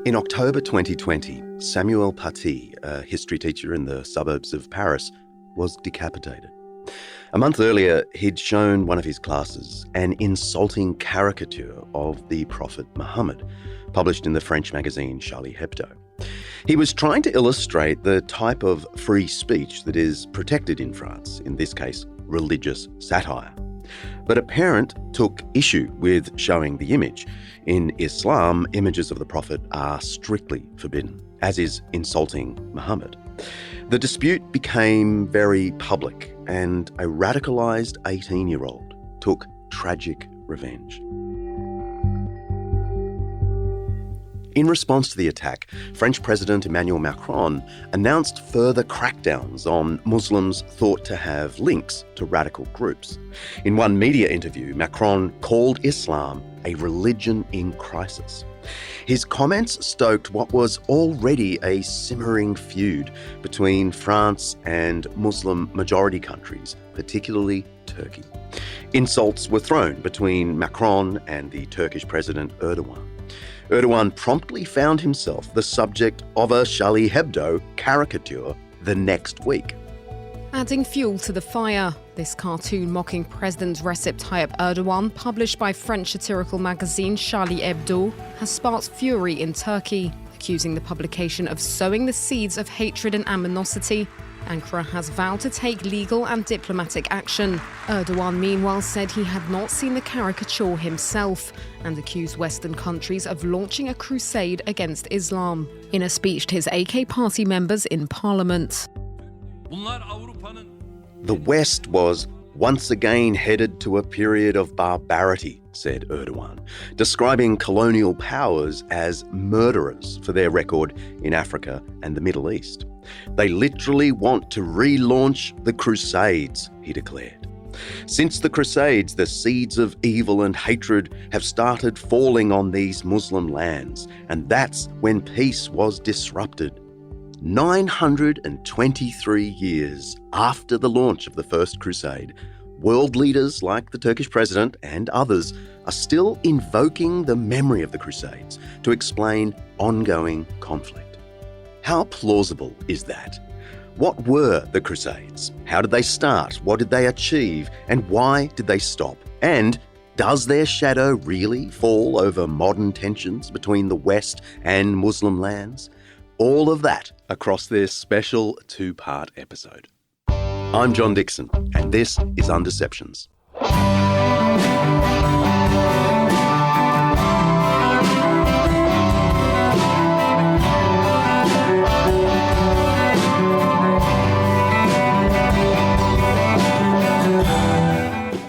In October 2020, Samuel Paty, a history teacher in the suburbs of Paris, was decapitated. A month earlier, he'd shown one of his classes an insulting caricature of the Prophet Muhammad, published in the French magazine Charlie Hebdo. He was trying to illustrate the type of free speech that is protected in France, in this case, religious satire. But a parent took issue with showing the image. In Islam, images of the Prophet are strictly forbidden, as is insulting Muhammad. The dispute became very public, and a radicalised 18-year-old took tragic revenge. In response to the attack, French President Emmanuel Macron announced further crackdowns on Muslims thought to have links to radical groups. In one media interview, Macron called Islam a religion in crisis. His comments stoked what was already a simmering feud between France and Muslim majority countries, particularly Turkey. Insults were thrown between Macron and the Turkish President Erdogan. Erdogan promptly found himself the subject of a Charlie Hebdo caricature the next week. Adding fuel to the fire, this cartoon mocking President Recep Tayyip Erdogan, published by French satirical magazine Charlie Hebdo, has sparked fury in Turkey, accusing the publication of sowing the seeds of hatred and animosity. Ankara has vowed to take legal and diplomatic action. Erdogan, meanwhile, said he had not seen the caricature himself and accused Western countries of launching a crusade against Islam in a speech to his AK party members in Parliament. The West was once again headed to a period of barbarity, said Erdogan, describing colonial powers as murderers for their record in Africa and the Middle East. They literally want to relaunch the Crusades, he declared. Since the Crusades, the seeds of evil and hatred have started falling on these Muslim lands, and that's when peace was disrupted. 923 years after the launch of the First Crusade, world leaders like the Turkish president and others are still invoking the memory of the Crusades to explain ongoing conflict. How plausible is that? What were the Crusades? How did they start? What did they achieve? And why did they stop? And does their shadow really fall over modern tensions between the West and Muslim lands? All of that across this special two-part episode. I'm John Dixon, and this is Undeceptions.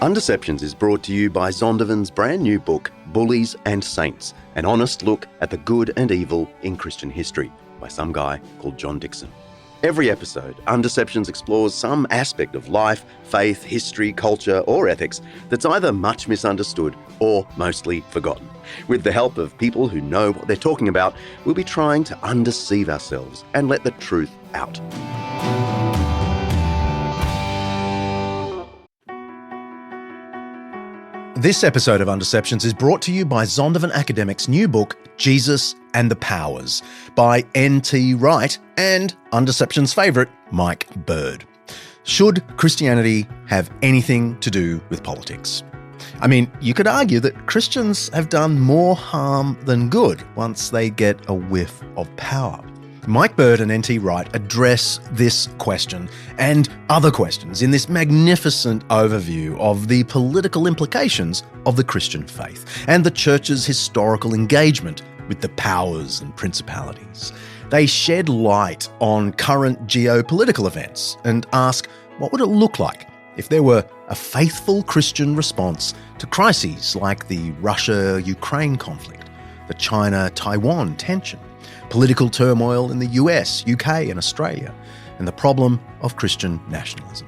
Undeceptions is brought to you by Zondervan's brand new book, Bullies and Saints, an honest look at the good and evil in Christian history, by some guy called John Dixon. Every episode, Undeceptions explores some aspect of life, faith, history, culture, or ethics that's either much misunderstood or mostly forgotten. With the help of people who know what they're talking about, we'll be trying to undeceive ourselves and let the truth out. This episode of Undeceptions is brought to you by Zondervan Academic's new book, Jesus and the Powers, by N.T. Wright and Undeceptions' favourite, Mike Bird. Should Christianity have anything to do with politics? I mean, you could argue that Christians have done more harm than good once they get a whiff of power. Mike Bird and N.T. Wright address this question and other questions in this magnificent overview of the political implications of the Christian faith and the Church's historical engagement with the powers and principalities. They shed light on current geopolitical events and ask, what would it look like if there were a faithful Christian response to crises like the Russia-Ukraine conflict, the China-Taiwan tension, political turmoil in the US, UK and Australia, and the problem of Christian nationalism.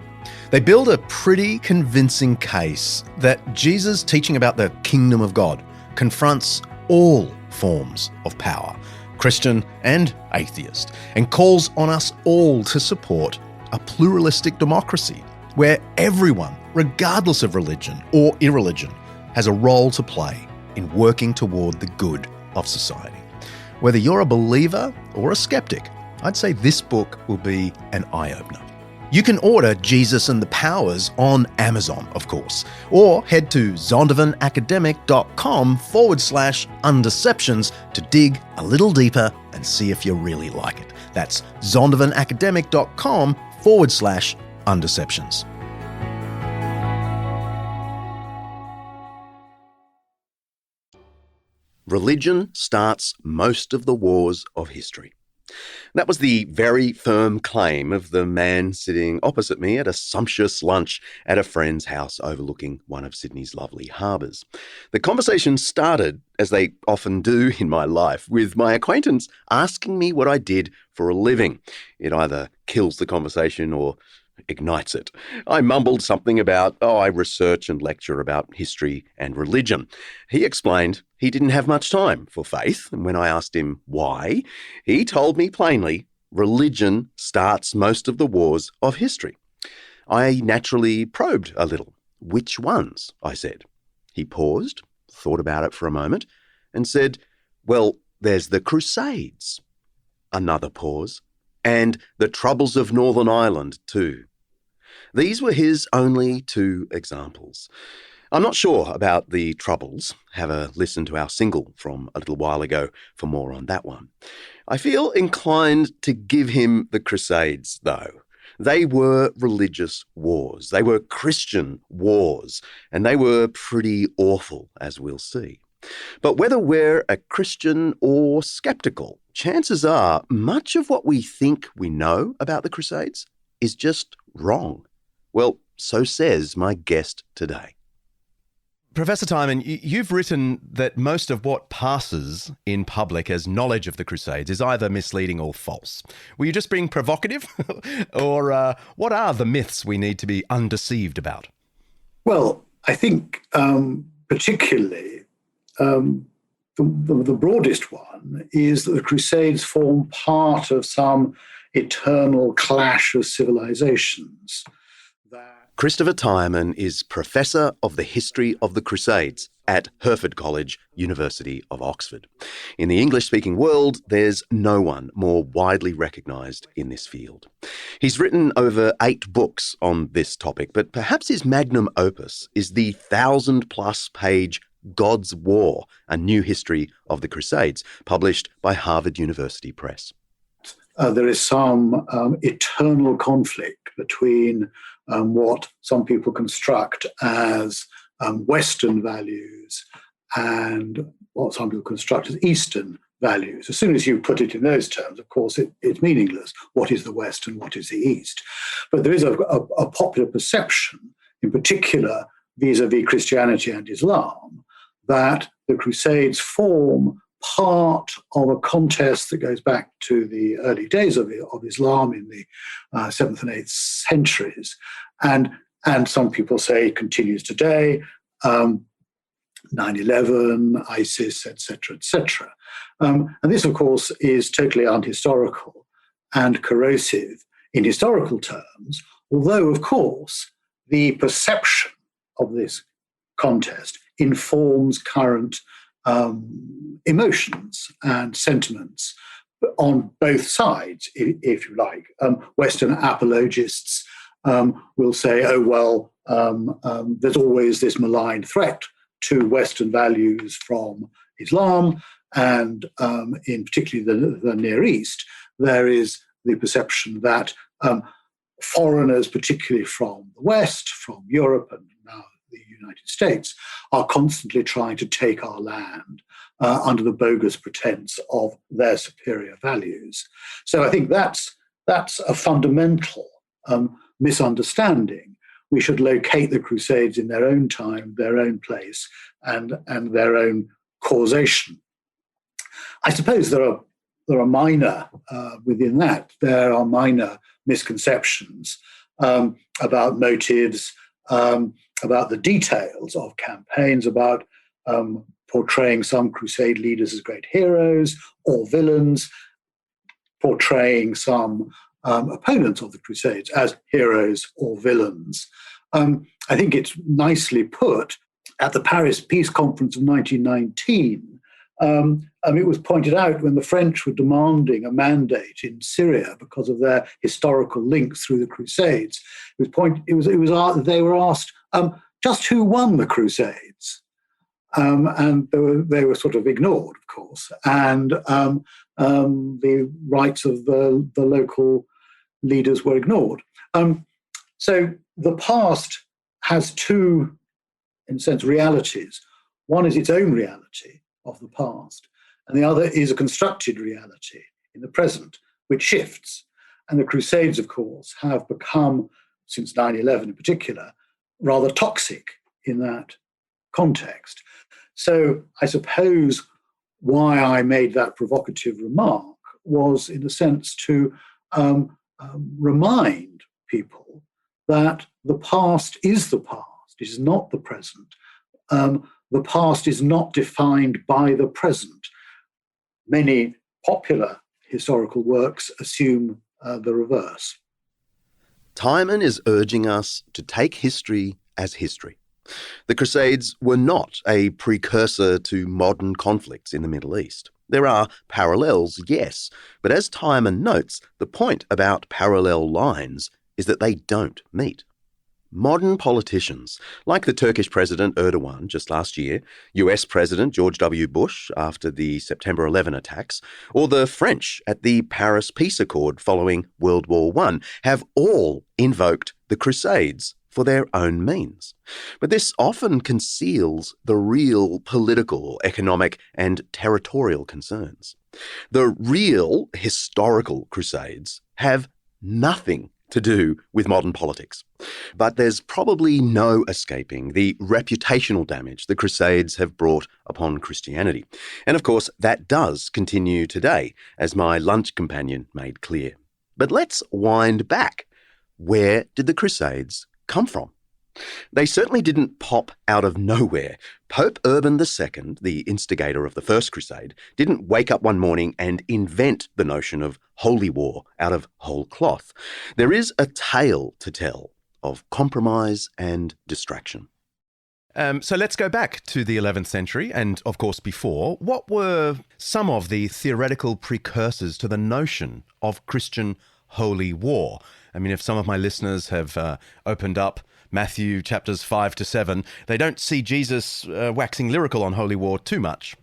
They build a pretty convincing case that Jesus' teaching about the kingdom of God confronts all forms of power, Christian and atheist, and calls on us all to support a pluralistic democracy where everyone, regardless of religion or irreligion, has a role to play in working toward the good of society. Whether you're a believer or a skeptic, I'd say this book will be an eye-opener. You can order Jesus and the Powers on Amazon, of course, or head to zondervanacademic.com/undeceptions to dig a little deeper and see if you really like it. That's zondervanacademic.com/undeceptions. Religion starts most of the wars of history. That was the very firm claim of the man sitting opposite me at a sumptuous lunch at a friend's house overlooking one of Sydney's lovely harbours. The conversation started, as they often do in my life, with my acquaintance asking me what I did for a living. It either kills the conversation or ignites it. I mumbled something about, I research and lecture about history and religion. He explained he didn't have much time for faith, and when I asked him why, he told me plainly, religion starts most of the wars of history. I naturally probed a little. Which ones? I said. He paused, thought about it for a moment, and said, well, there's the Crusades. Another pause. And the troubles of Northern Ireland too. These were his only two examples. I'm not sure about the troubles. Have a listen to our single from a little while ago for more on that one. I feel inclined to give him the Crusades, though. They were religious wars. They were Christian wars, and they were pretty awful, as we'll see. But whether we're a Christian or skeptical, chances are much of what we think we know about the Crusades is just wrong. Well, so says my guest today. Professor Timon, you've written that most of what passes in public as knowledge of the Crusades is either misleading or false. Were you just being provocative? Or what are the myths we need to be undeceived about? Well, I think particularly the broadest one is that the Crusades form part of some eternal clash of civilizations. Christopher Timon is Professor of the History of the Crusades at Hertford College, University of Oxford. In the English-speaking world, there's no one more widely recognised in this field. He's written over 8 books on this topic, but perhaps his magnum opus is the 1,000-plus page God's War, A New History of the Crusades, published by Harvard University Press. There is some eternal conflict between what some people construct as Western values and what some people construct as Eastern values. As soon as you put it in those terms, of course, it's meaningless. What is the West and what is the East? But there is a popular perception, in particular vis-a-vis Christianity and Islam, that the Crusades form part of a contest that goes back to the early days of Islam in the 7th and 8th centuries. And some people say it continues today, 9/11, ISIS, etc., etc. And this, of course, is totally unhistorical and corrosive in historical terms, although, of course, the perception of this contest informs current emotions and sentiments on both sides, if you like. Western apologists will say, there's always this malign threat to Western values from Islam, and in particularly the Near East, there is the perception that foreigners, particularly from the West, from Europe and now the United States, are constantly trying to take our land under the bogus pretense of their superior values. So I think that's a fundamental misunderstanding. We should locate the Crusades in their own time, their own place, and their own causation. I suppose there are minor within that. There are minor misconceptions about motives, about the details of campaigns, about portraying some crusade leaders as great heroes or villains, portraying some opponents of the Crusades as heroes or villains. I think it's nicely put at the Paris Peace Conference of 1919. It was pointed out when the French were demanding a mandate in Syria because of their historical links through the Crusades. They were asked just who won the Crusades, and they were sort of ignored, of course, and the rights of the local leaders were ignored. So the past has two, in a sense, realities. One is its own reality of the past, and the other is a constructed reality in the present, which shifts. And the Crusades, of course, have become, since 9/11 in particular, rather toxic in that context. So I suppose why I made that provocative remark was, in a sense, to remind people that the past is the past. It is not the present. The past is not defined by the present. Many popular historical works assume the reverse. Timon is urging us to take history as history. The Crusades were not a precursor to modern conflicts in the Middle East. There are parallels, yes, but as Timon notes, the point about parallel lines is that they don't meet. Modern politicians, like the Turkish President Erdogan just last year, US President George W. Bush after the September 11 attacks, or the French at the Paris Peace Accord following World War I, have all invoked the Crusades for their own means. But this often conceals the real political, economic, and territorial concerns. The real historical Crusades have nothing to do with modern politics. But there's probably no escaping the reputational damage the Crusades have brought upon Christianity. And of course, that does continue today, as my lunch companion made clear. But let's wind back. Where did the Crusades come from? They certainly didn't pop out of nowhere. Pope Urban II, the instigator of the First Crusade, didn't wake up one morning and invent the notion of holy war out of whole cloth. There is a tale to tell of compromise and distraction. So let's go back to the 11th century and, of course, before. What were some of the theoretical precursors to the notion of Christian holy war? I mean, if some of my listeners have opened up Matthew chapters 5 to 7, they don't see Jesus waxing lyrical on holy war too much.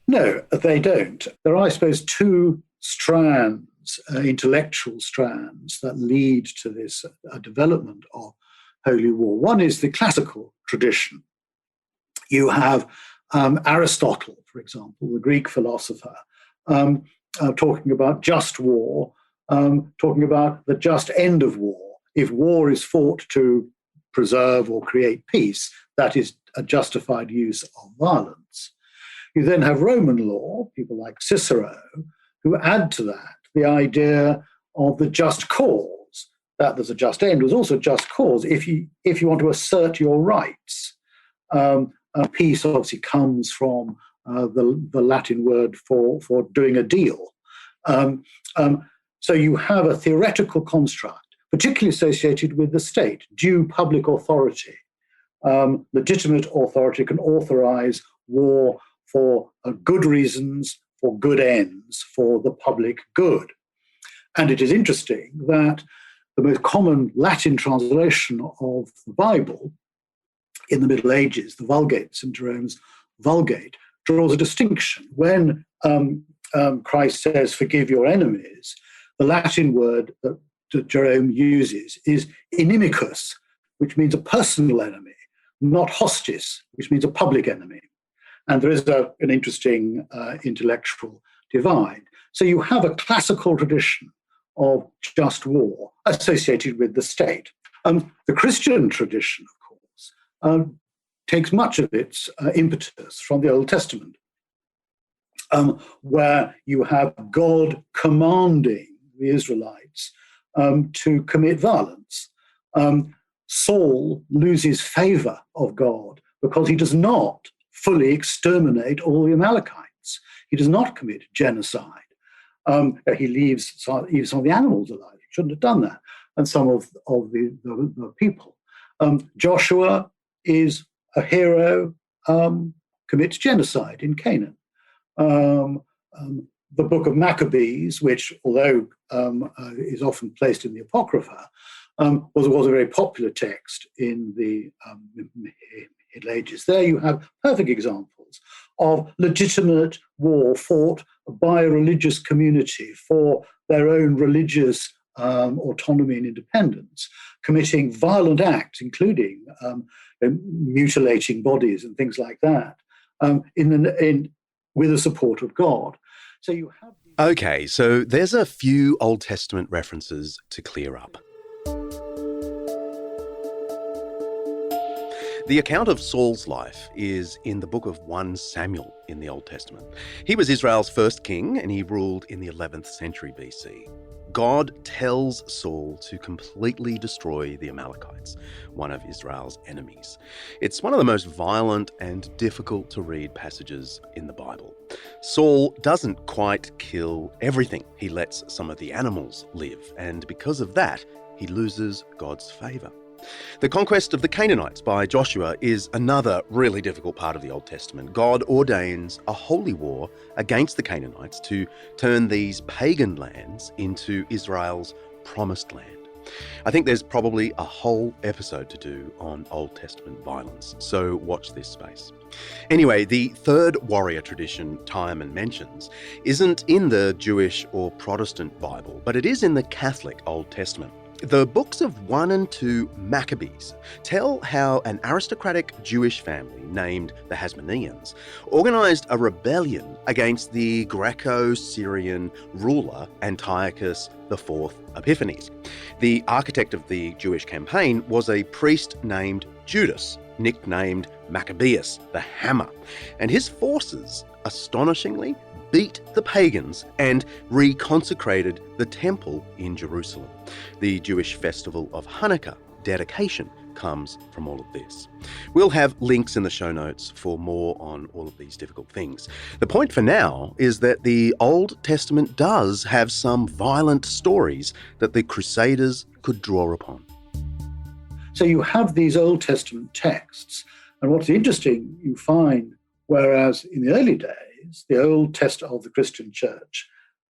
No, they don't. There are, I suppose, two strands, intellectual strands, that lead to this development of holy war. One is the classical tradition. You have Aristotle, for example, the Greek philosopher, talking about just war, talking about the just end of war. If war is fought to preserve or create peace, that is a justified use of violence. You then have Roman law, people like Cicero, who add to that the idea of the just cause, that there's a just end, was also a just cause if you want to assert your rights. Peace obviously comes from the Latin word for doing a deal. So you have a theoretical construct, particularly associated with the state, due public authority. Legitimate authority can authorize war for good reasons, for good ends, for the public good. And it is interesting that the most common Latin translation of the Bible in the Middle Ages, the Vulgate, St. Jerome's Vulgate, draws a distinction. When Christ says, forgive your enemies, the Latin word that Jerome uses is inimicus, which means a personal enemy, not hostis, which means a public enemy. And there is an interesting intellectual divide. So you have a classical tradition of just war associated with the state. The Christian tradition, of course, takes much of its impetus from the Old Testament, where you have God commanding the Israelites to commit violence. Saul loses favor of God because he does not fully exterminate all the Amalekites. He does not commit genocide. He leaves some of the animals alive. He shouldn't have done that. And some of the people. Joshua is a hero, commits genocide in Canaan. the book of Maccabees, which, although is often placed in the Apocrypha, was a very popular text in the Middle Ages. There you have perfect examples of legitimate war fought by a religious community for their own religious autonomy and independence, committing violent acts, including mutilating bodies and things like that, with the support of God. So you have. Okay, so there's a few Old Testament references to clear up. The account of Saul's life is in the book of 1 Samuel in the Old Testament. He was Israel's first king and he ruled in the 11th century BC. God tells Saul to completely destroy the Amalekites, one of Israel's enemies. It's one of the most violent and difficult to read passages in the Bible. Saul doesn't quite kill everything. He lets some of the animals live, and because of that, he loses God's favour. The conquest of the Canaanites by Joshua is another really difficult part of the Old Testament. God ordains a holy war against the Canaanites to turn these pagan lands into Israel's promised land. I think there's probably a whole episode to do on Old Testament violence, so watch this space. Anyway, the third warrior tradition Timon mentions isn't in the Jewish or Protestant Bible, but it is in the Catholic Old Testament. The books of 1 and 2 Maccabees tell how an aristocratic Jewish family named the Hasmoneans organised a rebellion against the Greco-Syrian ruler Antiochus IV Epiphanes. The architect of the Jewish campaign was a priest named Judas, nicknamed Maccabeus, the Hammer, and his forces, astonishingly, beat the pagans and reconsecrated the temple in Jerusalem. The Jewish festival of Hanukkah dedication comes from all of this. We'll have links in the show notes for more on all of these difficult things. The point for now is that the Old Testament does have some violent stories that the Crusaders could draw upon. So you have these Old Testament texts, and what's interesting, you find, whereas in the early days, the Old Testament of the Christian Church,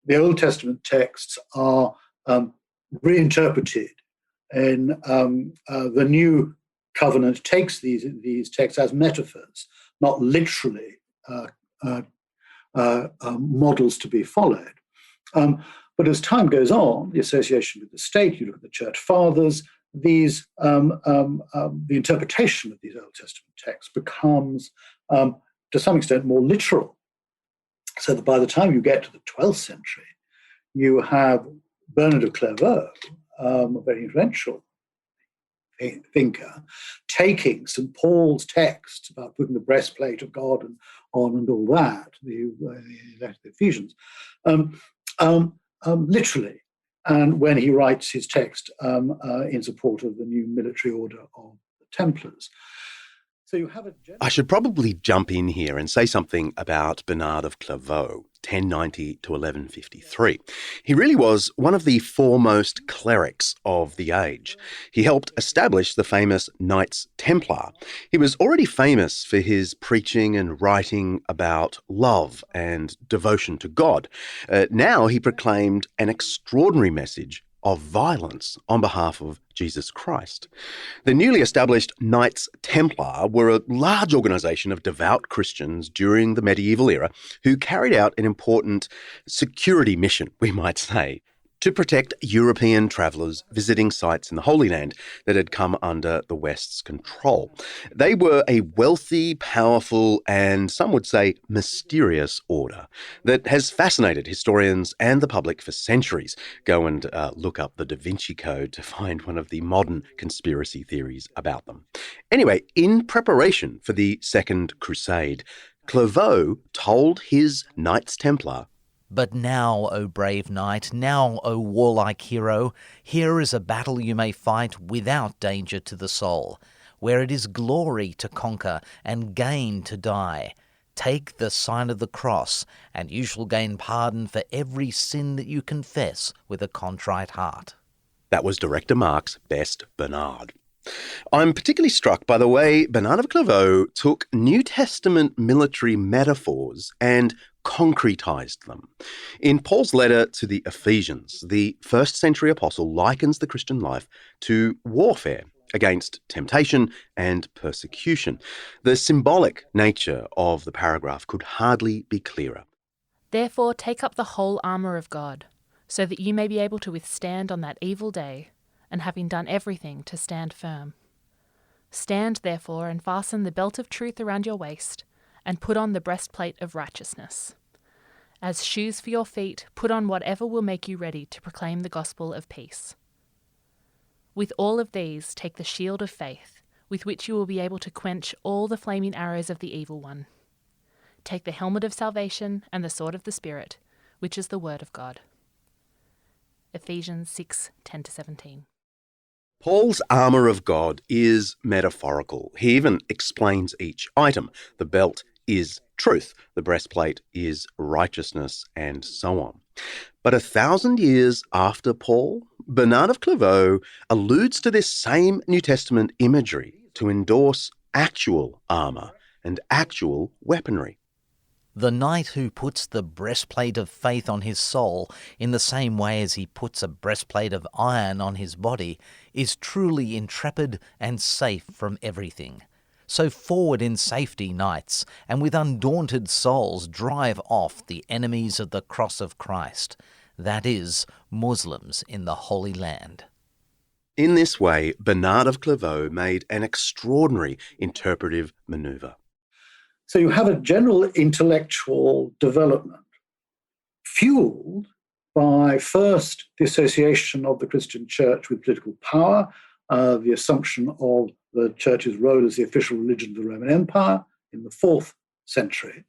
the Old Testament texts are reinterpreted, and the New Covenant takes these texts as metaphors, not literally models to be followed. But as time goes on, the association with the state, you look at the Church Fathers, the interpretation of these Old Testament texts becomes, to some extent, more literal. So that by the time you get to the 12th century, you have Bernard of Clairvaux, a very influential thinker, taking St. Paul's texts about putting the breastplate of God on and all that, the letter to the Ephesians, literally. And when he writes his text in support of the new military order of the Templars. So you have I should probably jump in here and say something about Bernard of Clairvaux, 1090 to 1153. He really was one of the foremost clerics of the age. He helped establish the famous Knights Templar. He was already famous for his preaching and writing about love and devotion to God. Now he proclaimed an extraordinary message of violence on behalf of Jesus Christ. The newly established Knights Templar were a large organisation of devout Christians during the medieval era who carried out an important security mission, we might say, to protect European travellers visiting sites in the Holy Land that had come under the West's control. They were a wealthy, powerful, and some would say mysterious order that has fascinated historians and the public for centuries. Go and look up the Da Vinci Code to find one of the modern conspiracy theories about them. Anyway, in preparation for the Second Crusade, Clairvaux told his Knights Templar, "But now, O brave knight, now, O warlike hero, here is a battle you may fight without danger to the soul, where it is glory to conquer and gain to die. Take the sign of the cross, and you shall gain pardon for every sin that you confess with a contrite heart." That was Director Mark's best Bernard. I'm particularly struck by the way Bernard of Clairvaux took New Testament military metaphors and concretized them. In Paul's letter to the Ephesians, the first century apostle likens the Christian life to warfare against temptation and persecution. The symbolic nature of the paragraph could hardly be clearer. Therefore take up the whole armour of God, so that you may be able to withstand on that evil day, and having done everything, to stand firm. Stand therefore, and fasten the belt of truth around your waist, and put on the breastplate of righteousness. As shoes for your feet, put on whatever will make you ready to proclaim the gospel of peace. With all of these, take the shield of faith, with which you will be able to quench all the flaming arrows of the evil one. Take the helmet of salvation and the sword of the Spirit, which is the word of God. Ephesians 6:10-17. Paul's armour of God is metaphorical. He even explains each item. The belt is truth, the breastplate is righteousness, and so on. But 1,000 years after Paul, Bernard of Clairvaux alludes to this same New Testament imagery to endorse actual armour and actual weaponry. The knight who puts the breastplate of faith on his soul in the same way as he puts a breastplate of iron on his body is truly intrepid and safe from everything. So forward in safety, knights, and with undaunted souls drive off the enemies of the cross of Christ, that is, Muslims in the Holy Land. In this way, Bernard of Clairvaux made an extraordinary interpretive manoeuvre. So you have a general intellectual development fueled by, first, the association of the Christian church with political power, the assumption of the church's role as the official religion of the Roman Empire in the 4th century,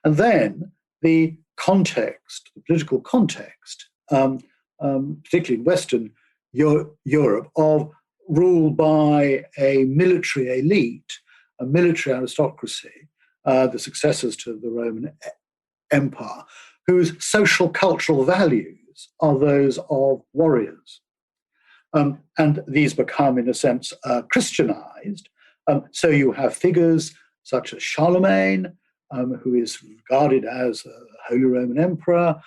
and then the context, the political context, particularly in Western Europe, of rule by a military elite, a military aristocracy, the successors to the Roman Empire, whose social cultural values are those of warriors. And these become, in a sense, Christianized. So you have figures such as Charlemagne, who is regarded as a Holy Roman Emperor,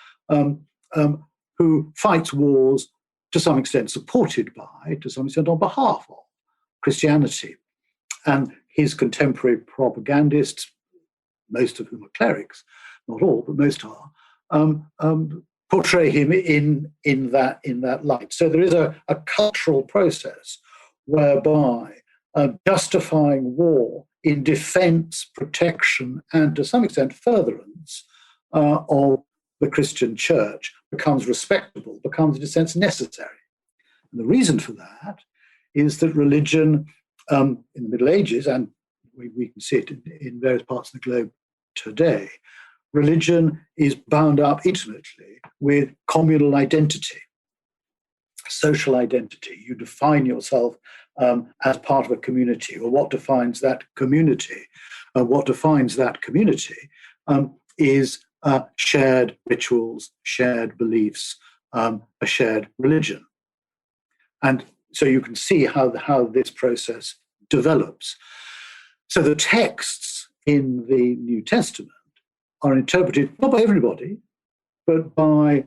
who fights wars to some extent supported by, to some extent on behalf of Christianity. And his contemporary propagandists, most of whom are clerics, not all, but most are, portray him in that light. So there is a cultural process whereby justifying war in defense, protection, and to some extent furtherance of the Christian church becomes respectable, becomes in a sense necessary. And the reason for that is that religion in the Middle Ages, and we can see it in various parts of the globe today, religion is bound up intimately with communal identity, social identity. You define yourself as part of a community, or what defines that community. What defines that community is shared rituals, shared beliefs, a shared religion. And so you can see how this process develops. So the texts in the New Testament are interpreted not by everybody, but by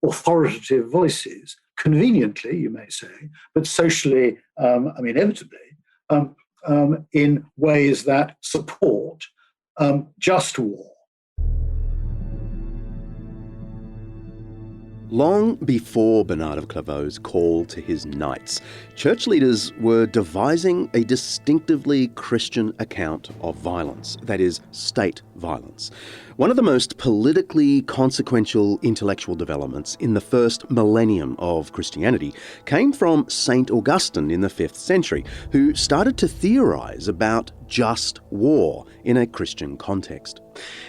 authoritative voices, conveniently, you may say, but socially, inevitably, in ways that support just war. Long before Bernard of Clairvaux's call to his knights, church leaders were devising a distinctively Christian account of violence, that is, state violence. One of the most politically consequential intellectual developments in the first millennium of Christianity came from St. Augustine in the 5th century, who started to theorize about just war in a Christian context.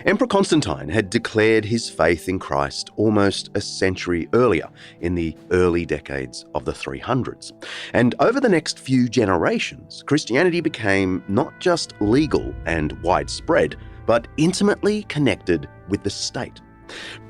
Emperor Constantine had declared his faith in Christ almost a century earlier, in the early decades of the 300s. And over the next few generations, Christianity became not just legal and widespread, but intimately connected with the state.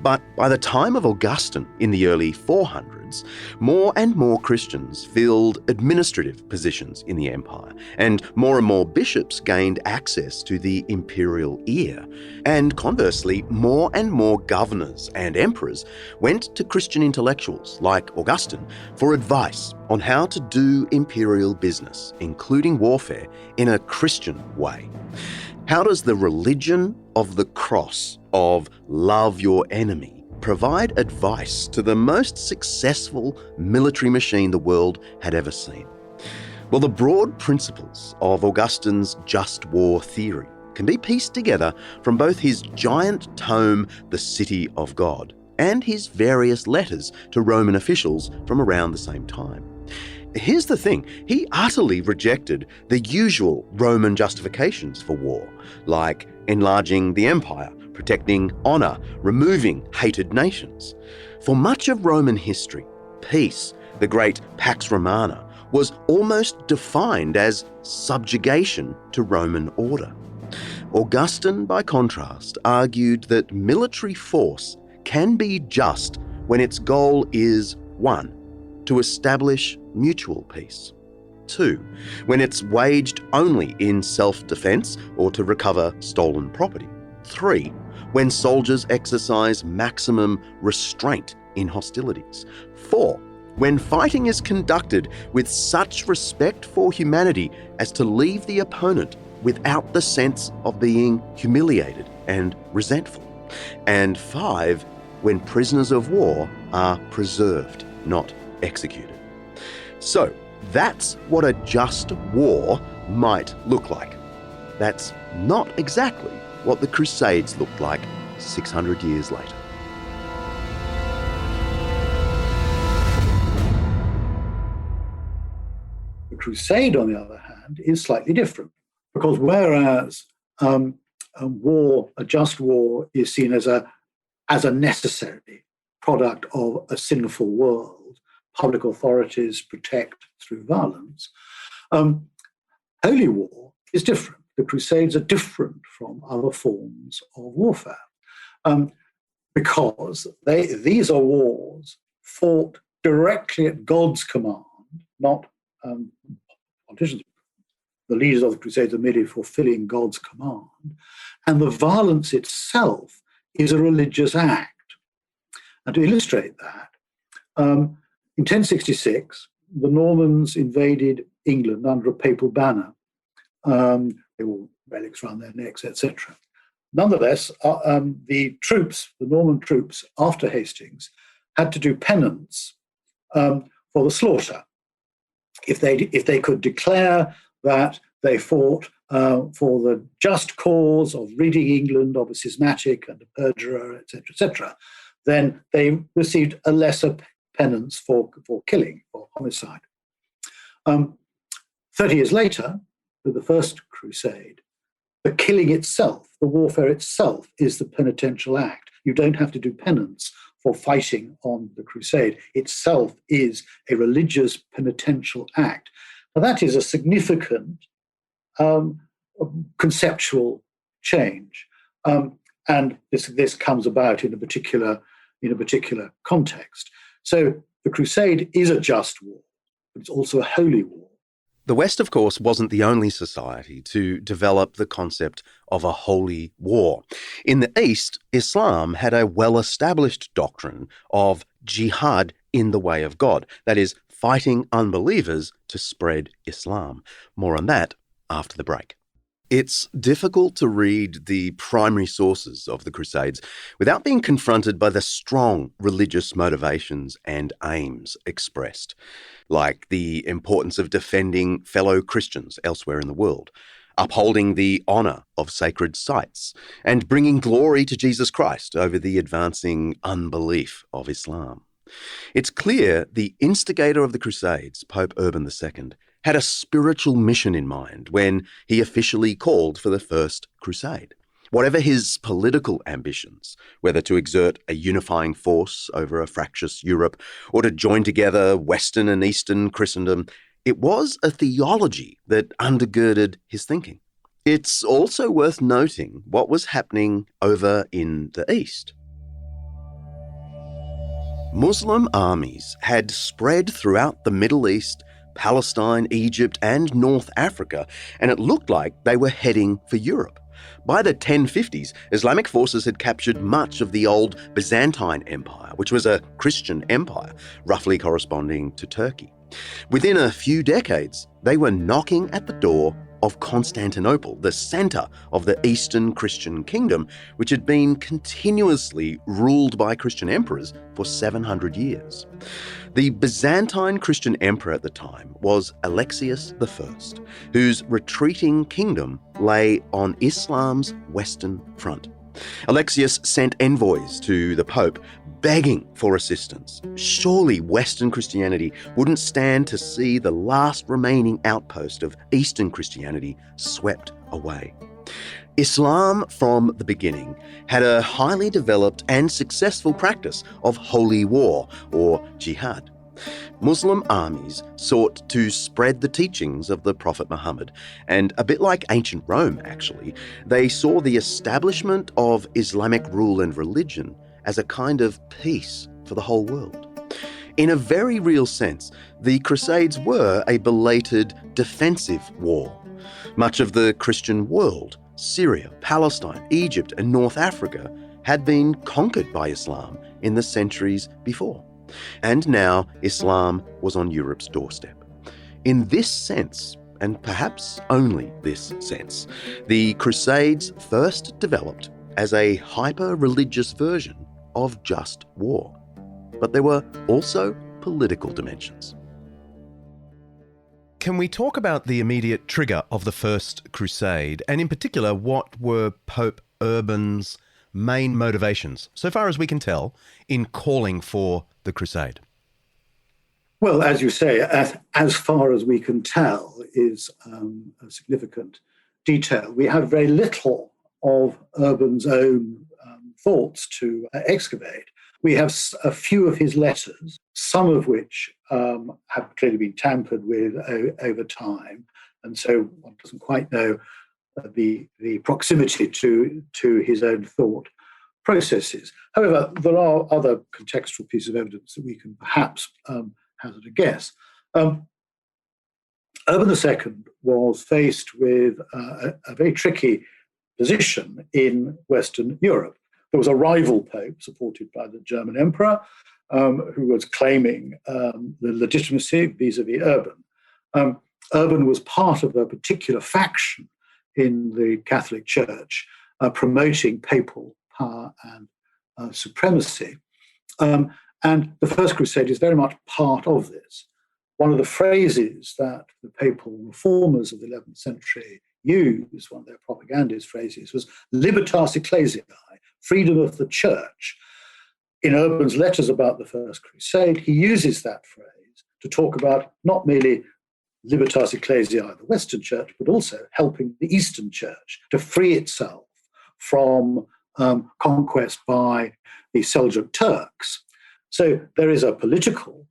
But by the time of Augustine in the early 400s, 1600s, more and more Christians filled administrative positions in the empire, and more bishops gained access to the imperial ear. And conversely, more and more governors and emperors went to Christian intellectuals like Augustine for advice on how to do imperial business, including warfare, in a Christian way. How does the religion of the cross, of love your enemy, provide advice to the most successful military machine the world had ever seen? Well, the broad principles of Augustine's just war theory can be pieced together from both his giant tome, The City of God, and his various letters to Roman officials from around the same time. Here's the thing, he utterly rejected the usual Roman justifications for war, like enlarging the empire, protecting honour, removing hated nations. For much of Roman history, peace, the great Pax Romana, was almost defined as subjugation to Roman order. Augustine, by contrast, argued that military force can be just when its goal is 1. To establish mutual peace. 2. When it's waged only in self-defence or to recover stolen property. 3. When soldiers exercise maximum restraint in hostilities. 4. When fighting is conducted with such respect for humanity as to leave the opponent without the sense of being humiliated and resentful. And 5. When prisoners of war are preserved, not executed. So that's what a just war might look like. That's not exactly what the Crusades looked like 600 years later. The Crusade, on the other hand, is slightly different, because whereas a just war is seen as a necessary product of a sinful world, public authorities protect through violence. Holy war is different. The Crusades are different from other forms of warfare because these are wars fought directly at God's command, not politicians. The leaders of the Crusades are merely fulfilling God's command, and the violence itself is a religious act. And to illustrate that, in 1066, the Normans invaded England under a papal banner. They wore relics around their necks, etc. Nonetheless, the Norman troops after Hastings, had to do penance for the slaughter. If they could declare that they fought for the just cause of ridding England of a schismatic and a perjurer, etc., then they received a lesser penance for killing, for homicide. 30 years later, with the First Crusade, the killing itself, the warfare itself, is the penitential act. You don't have to do penance for fighting on the crusade. Itself is a religious penitential act. Now, that is a significant conceptual change, and this comes about in a particular context. So the crusade is a just war, but it's also a holy war. The West, of course, wasn't the only society to develop the concept of a holy war. In the East, Islam had a well-established doctrine of jihad in the way of God, that is, fighting unbelievers to spread Islam. More on that after the break. It's difficult to read the primary sources of the Crusades without being confronted by the strong religious motivations and aims expressed, like the importance of defending fellow Christians elsewhere in the world, upholding the honour of sacred sites, and bringing glory to Jesus Christ over the advancing unbelief of Islam. It's clear the instigator of the Crusades, Pope Urban II, had a spiritual mission in mind when he officially called for the First Crusade. Whatever his political ambitions, whether to exert a unifying force over a fractious Europe or to join together Western and Eastern Christendom, it was a theology that undergirded his thinking. It's also worth noting what was happening over in the East. Muslim armies had spread throughout the Middle East, Palestine, Egypt, and North Africa, and it looked like they were heading for Europe. By the 1050s, Islamic forces had captured much of the old Byzantine Empire, which was a Christian empire, roughly corresponding to Turkey. Within a few decades, they were knocking at the door of Constantinople, the centre of the Eastern Christian kingdom, which had been continuously ruled by Christian emperors for 700 years. The Byzantine Christian emperor at the time was Alexius I, whose retreating kingdom lay on Islam's western front. Alexius sent envoys to the Pope begging for assistance. Surely Western Christianity wouldn't stand to see the last remaining outpost of Eastern Christianity swept away. Islam, from the beginning, had a highly developed and successful practice of holy war, or jihad. Muslim armies sought to spread the teachings of the Prophet Muhammad, and a bit like ancient Rome, actually, they saw the establishment of Islamic rule and religion as a kind of peace for the whole world. In a very real sense, the Crusades were a belated defensive war. Much of the Christian world, Syria, Palestine, Egypt, and North Africa, had been conquered by Islam in the centuries before. And now Islam was on Europe's doorstep. In this sense, and perhaps only this sense, the Crusades first developed as a hyper-religious version of just war. But there were also political dimensions. Can we talk about the immediate trigger of the First Crusade, and in particular, what were Pope Urban's main motivations, so far as we can tell, in calling for the Crusade? Well, as you say, as far as we can tell is a significant detail. We have very little of Urban's own thoughts to excavate. We have a few of his letters, some of which have clearly been tampered with over time, and so one doesn't quite know the proximity to his own thought processes. However, there are other contextual pieces of evidence that we can perhaps hazard a guess. Urban II was faced with a very tricky position in Western Europe. There was a rival pope supported by the German emperor who was claiming the legitimacy vis-a-vis Urban. Urban was part of a particular faction in the Catholic Church promoting papal power and supremacy. And the First Crusade is very much part of this. One of the phrases that the papal reformers of the 11th century used, one of their propagandist phrases, was libertas ecclesiae, freedom of the church. In Urban's letters about the First Crusade, he uses that phrase to talk about not merely libertas ecclesiae, the Western Church, but also helping the Eastern Church to free itself from conquest by the Seljuk Turks. So there is a political,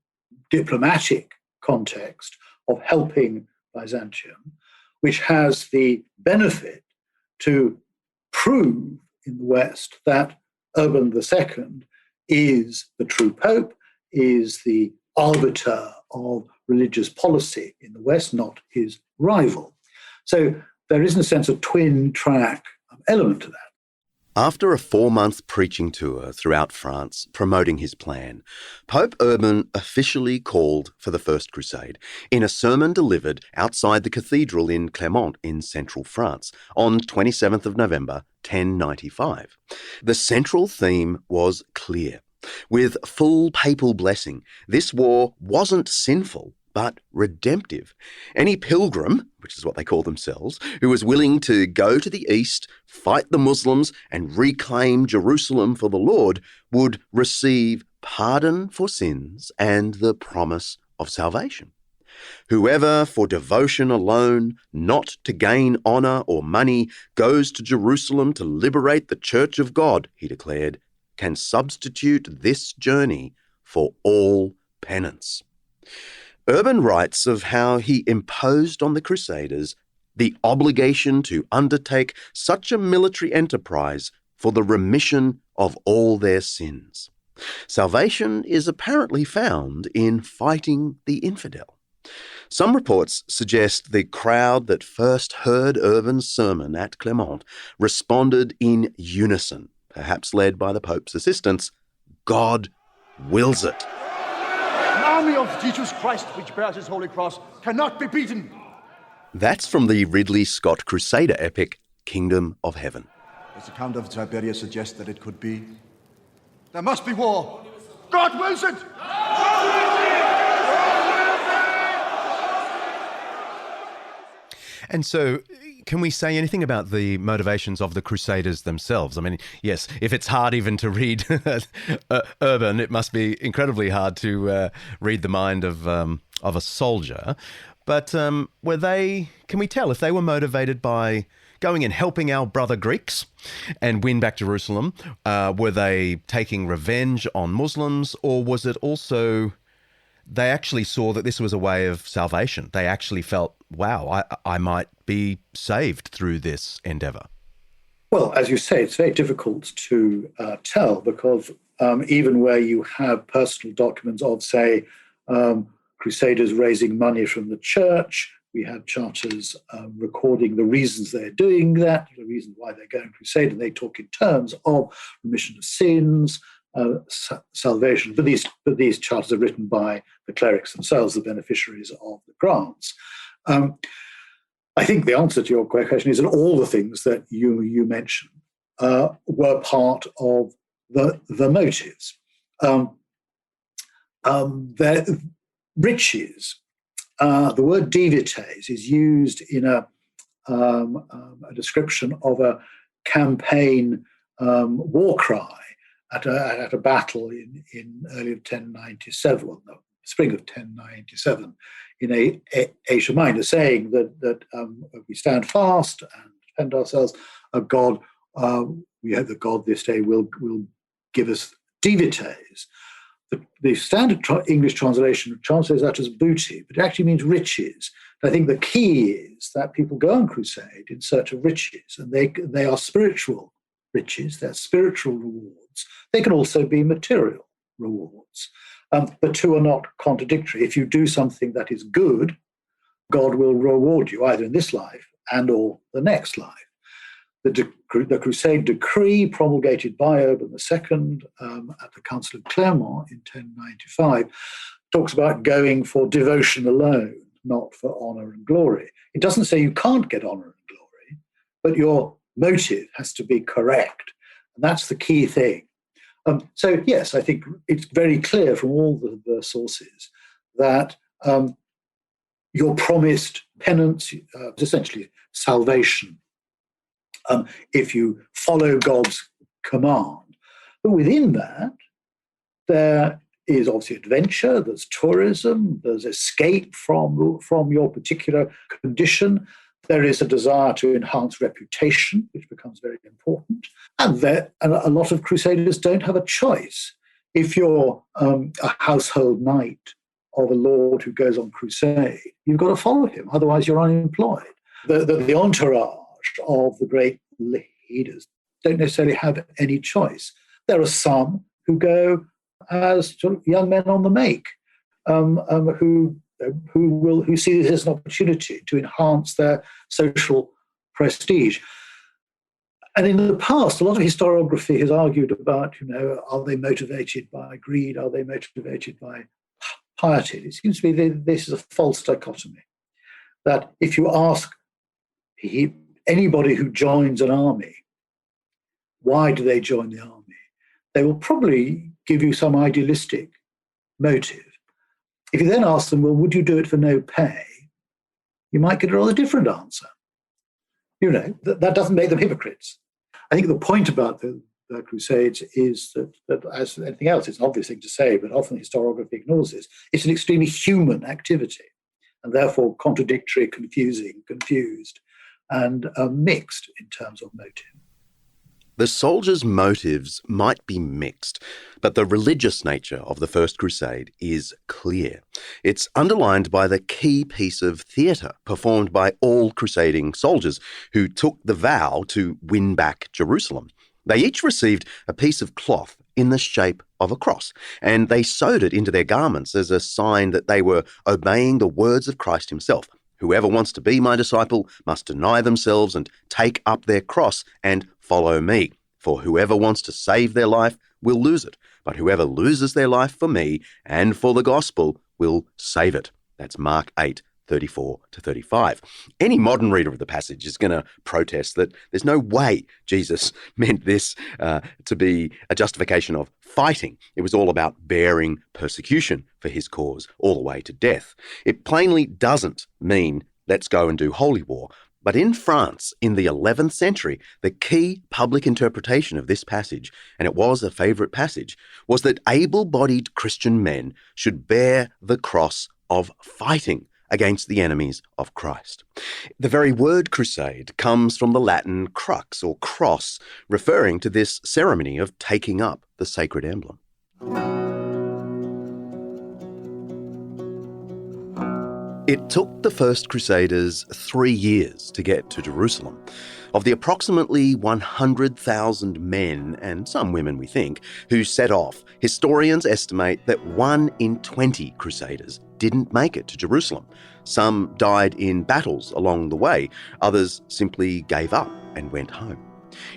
diplomatic context of helping Byzantium, which has the benefit to prove in the West that Urban II is the true pope, is the arbiter of religious policy in the West, not his rival. So there is, in a sense, a twin-track element to that. After a 4-month preaching tour throughout France promoting his plan, Pope Urban officially called for the First Crusade in a sermon delivered outside the cathedral in Clermont in central France on 27th of November 1095. The central theme was clear. With full papal blessing, this war wasn't sinful, but redemptive. Any pilgrim, which is what they call themselves, who was willing to go to the east, fight the Muslims, and reclaim Jerusalem for the Lord would receive pardon for sins and the promise of salvation. Whoever for devotion alone, not to gain honour or money, goes to Jerusalem to liberate the Church of God, he declared, can substitute this journey for all penance. Urban writes of how he imposed on the Crusaders the obligation to undertake such a military enterprise for the remission of all their sins. Salvation is apparently found in fighting the infidel. Some reports suggest the crowd that first heard Urban's sermon at Clermont responded in unison, perhaps led by the Pope's assistance. God wills it. An army of Jesus Christ which bears his holy cross cannot be beaten. That's from the Ridley Scott Crusader epic, Kingdom of Heaven. Does the Count of Tiberias suggest that it could be? There must be war. God wills it! And so, can we say anything about the motivations of the Crusaders themselves? I mean, yes, if it's hard even to read Urban, it must be incredibly hard to read the mind of a soldier. But can we tell if they were motivated by going and helping our brother Greeks and win back Jerusalem? Were they taking revenge on Muslims, or was it also they actually saw that this was a way of salvation? They actually felt, wow, I might be saved through this endeavour. Well, as you say, it's very difficult to tell because even where you have personal documents of, say, Crusaders raising money from the church, we have charters recording the reasons they're doing that, the reasons why they're going crusade, and they talk in terms of remission of sins, salvation. But these charters are written by the clerics themselves, the beneficiaries of the grants. I think the answer to your question is that all the things that you mentioned were part of the motives. Their riches. The word divites is used in a description of a campaign war cry at a battle in early of 1097, well, no, spring of 1097, in Asia Minor, saying that we stand fast and defend ourselves. God, we hope that God this day will give us divites. The standard English translation translates that as booty, but it actually means riches. And I think the key is that people go on crusade in search of riches, and they are spiritual riches, they're spiritual rewards. They can also be material rewards. The two are not contradictory. If you do something that is good, God will reward you either in this life and or the next life. The Crusade decree promulgated by Urban II at the Council of Clermont in 1095 talks about going for devotion alone, not for honour and glory. It doesn't say you can't get honour and glory, but your motive has to be correct. And that's the key thing. So, yes, I think it's very clear from all the sources that you're promised penance, essentially salvation, if you follow God's command. But within that, there is obviously adventure, there's tourism, there's escape from your particular condition. There is a desire to enhance reputation, which becomes very important. And a lot of crusaders don't have a choice. If you're a household knight of a lord who goes on crusade, you've got to follow him, otherwise you're unemployed. The entourage of the great leaders don't necessarily have any choice. There are some who go as sort of young men on the make, who see this as an opportunity to enhance their social prestige. And in the past, a lot of historiography has argued about, are they motivated by greed? Are they motivated by piety? It seems to me this is a false dichotomy, that if you ask anybody who joins an army, why do they join the army? They will probably give you some idealistic motive. If you then ask them, well, would you do it for no pay? You might get a rather different answer. That doesn't make them hypocrites. I think the point about the Crusades is that, as anything else, it's an obvious thing to say, but often historiography ignores this. It's an extremely human activity, and therefore contradictory, confusing, confused, and mixed in terms of motive. The soldiers' motives might be mixed, but the religious nature of the First Crusade is clear. It's underlined by the key piece of theatre performed by all crusading soldiers who took the vow to win back Jerusalem. They each received a piece of cloth in the shape of a cross, and they sewed it into their garments as a sign that they were obeying the words of Christ himself. Whoever wants to be my disciple must deny themselves and take up their cross and follow me. For whoever wants to save their life will lose it, but whoever loses their life for me and for the gospel will save it. That's Mark 8:34-35. Any modern reader of the passage is going to protest that there's no way Jesus meant this to be a justification of fighting. It was all about bearing persecution for his cause, all the way to death. It plainly doesn't mean let's go and do holy war. But in France, in the 11th century, the key public interpretation of this passage, and it was a favourite passage, was that able-bodied Christian men should bear the cross of fighting against the enemies of Christ. The very word crusade comes from the Latin crux or cross, referring to this ceremony of taking up the sacred emblem. It took the first Crusaders 3 years to get to Jerusalem. Of the approximately 100,000 men, and some women we think, who set off, historians estimate that 1 in 20 Crusaders didn't make it to Jerusalem. Some died in battles along the way, others simply gave up and went home.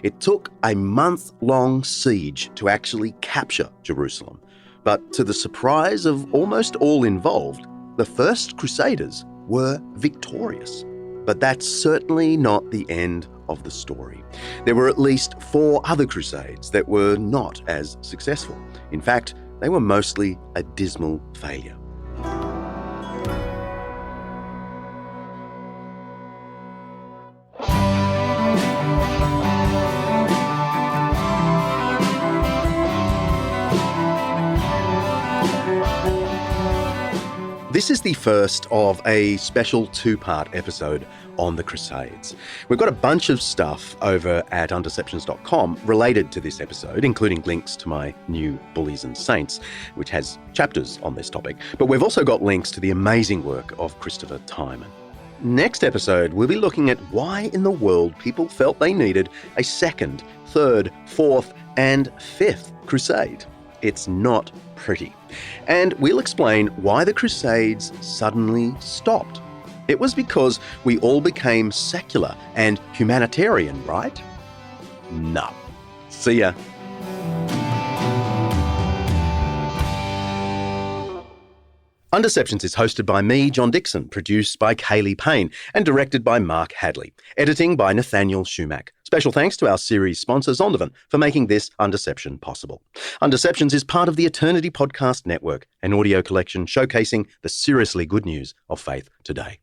It took a month-long siege to actually capture Jerusalem, but to the surprise of almost all involved, the first Crusaders were victorious. But that's certainly not the end of the story. There were at least 4 other Crusades that were not as successful. In fact, they were mostly a dismal failure. This is the first of a special 2-part episode on the Crusades. We've got a bunch of stuff over at undeceptions.com related to this episode, including links to my new Bullies and Saints, which has chapters on this topic. But we've also got links to the amazing work of Christopher Timon. Next episode, we'll be looking at why in the world people felt they needed a second, third, fourth, and fifth crusade. It's not pretty. And we'll explain why the Crusades suddenly stopped. It was because we all became secular and humanitarian, right? No. See ya. Undeceptions is hosted by me, John Dixon, produced by Kaylee Payne, and directed by Mark Hadley. Editing by Nathaniel Shumack. Special thanks to our series sponsor, Zondervan, for making this Undeception possible. Undeceptions is part of the Eternity Podcast Network, an audio collection showcasing the seriously good news of faith today.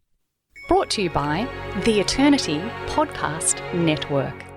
Brought to you by the Eternity Podcast Network.